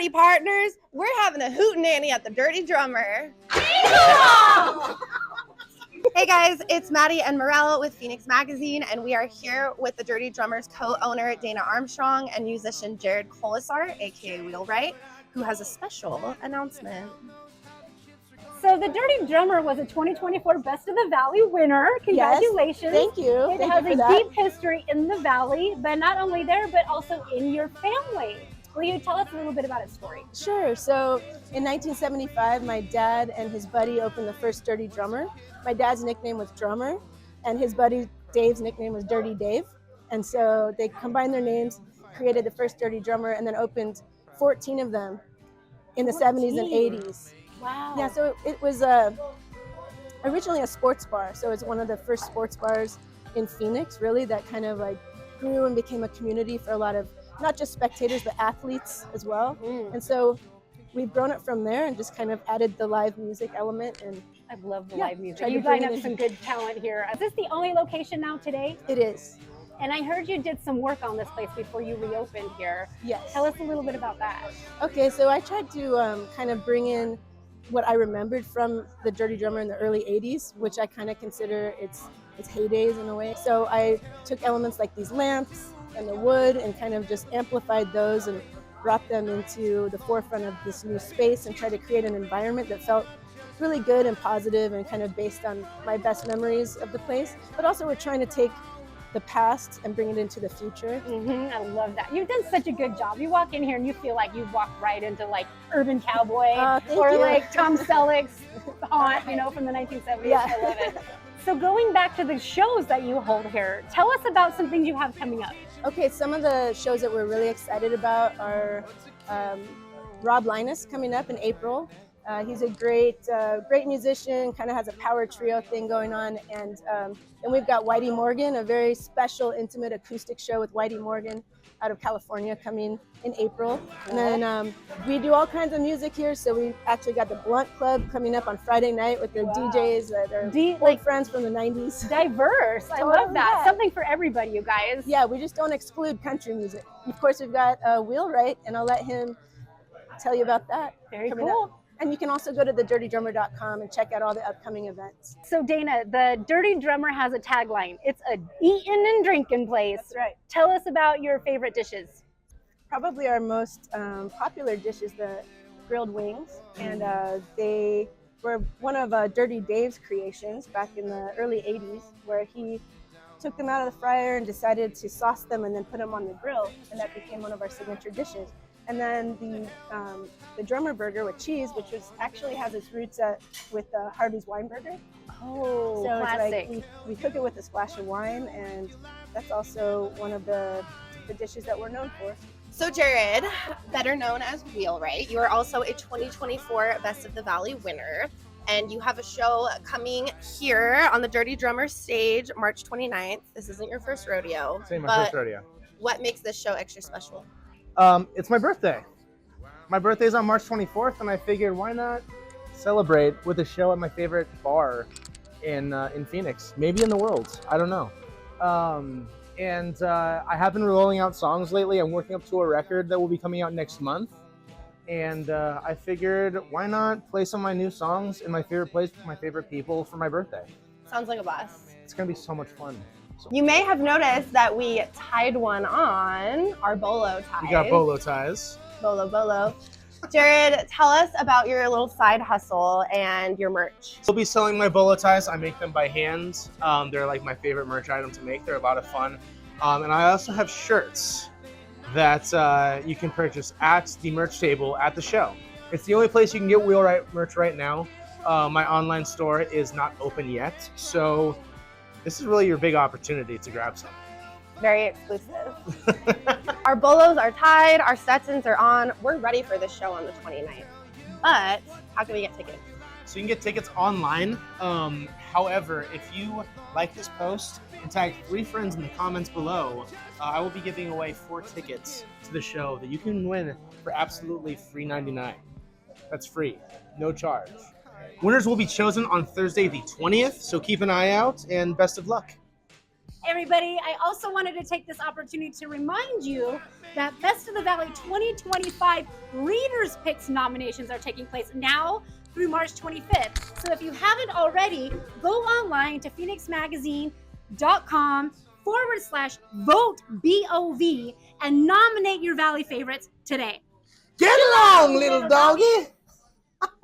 Howdy, partners. We're having a hootenanny at the Dirty Drummer. Hey guys, it's Maddie and Morel with Phoenix Magazine, and we are here with the Dirty Drummers co-owner Dana Armstrong and musician Jared Colasar, aka Wheelwright, who has a special announcement. So the Dirty Drummer was a 2024 Best of the Valley winner. Congratulations. Yes, thank you. It has a deep history in the Valley, but not only there, but also in your family. Will you tell us a little bit about its story? Sure. So in 1975, my dad and his buddy opened the first Dirty Drummer. My dad's nickname was Drummer, and his buddy Dave's nickname was Dirty Dave. And so they combined their names, created the first Dirty Drummer, and then opened 14 of them in the 70s and 80s. Wow. Yeah, so it was originally a sports bar. So it's one of the first sports bars in Phoenix, really, that kind of like grew and became a community for a lot of not just spectators, but athletes as well. And so we've grown it from there and just kind of added the live music element. And I love the live music. You line up some good talent here. Is this the only location now today? It is. And I heard you did some work on this place before you reopened here. Yes. Tell us a little bit about that. Okay, so I tried to kind of bring in what I remembered from the Dirty Drummer in the early 80s, which I kind of consider its heydays in a way. So I took elements like these lamps and the wood and kind of just amplified those and brought them into the forefront of this new space and tried to create an environment that felt really good and positive and kind of based on my best memories of the place. But also we're trying to take the past and bring it into the future. I love that. You've done such a good job. You walk in here and you feel like you've walked right into like Urban Cowboy or like Tom Selleck's haunt, you know, from the 1970s. Yeah. I love it. So going back to the shows that you hold here, tell us about some things you have coming up. Okay, some of the shows that we're really excited about are Rob Linus coming up in April. He's a great musician, kind of has a power trio thing going on. And we've got Whitey Morgan, a very special, intimate acoustic show with Whitey Morgan out of California coming in April. And then we do all kinds of music here. So we actually got the Blunt Club coming up on Friday night with their DJs that are old friends from the 90s. Diverse. I love that. Something for everybody, you guys. Yeah, we just don't exclude country music. Of course, we've got Wheelwright, and I'll let him tell you about that. Very cool. And you can also go to thedirtydrummer.com and check out all the upcoming events. So Dana, the Dirty Drummer has a tagline. It's a eatin' and drinkin' place. That's right. Tell us about your favorite dishes. Probably our most popular dish is the grilled wings. And they were one of Dirty Dave's creations back in the early 80s, where he took them out of the fryer and decided to sauce them and then put them on the grill. And that became one of our signature dishes. And then the drummer burger with cheese, which actually has its roots with Harvey's Wine Burger. Oh, so classic. It's like we cook it with a splash of wine, and that's also one of the dishes that we're known for. So Jared, better known as Wheelwright, you are also a 2024 Best of the Valley winner. And you have a show coming here on the Dirty Drummer stage, March 29th. This isn't your first rodeo. It's my first rodeo. What makes this show extra special? It's my birthday. My birthday's on March 24th, and I figured why not celebrate with a show at my favorite bar in Phoenix, maybe in the world. I don't know. I have been rolling out songs lately. I'm working up to a record that will be coming out next month, and I figured why not play some of my new songs in my favorite place with my favorite people for my birthday. Sounds like a blast. It's gonna be so much fun. You may have noticed that we tied one on, our bolo ties. We got bolo ties. Bolo. Jared, tell us about your little side hustle and your merch. We'll be selling my bolo ties. I make them by hand. They're like my favorite merch item to make. They're a lot of fun. And I also have shirts that you can purchase at the merch table at the show. It's the only place you can get Wheelwright merch right now. My online store is not open yet, so this is really your big opportunity to grab some. Very exclusive. Our bolos are tied, our Stetsons are on. We're ready for this show on the 29th. But how can we get tickets? So you can get tickets online. However, if you like this post and tag 3 friends in the comments below, I will be giving away 4 tickets to the show that you can win for absolutely free $99. That's free, no charge. Winners will be chosen on Thursday the 20th, so keep an eye out and best of luck. Everybody, I also wanted to take this opportunity to remind you that Best of the Valley 2025 Readers Picks nominations are taking place now through March 25th. So if you haven't already, go online to phoenixmagazine.com/vote BOV and nominate your Valley favorites today. Get along, little doggy.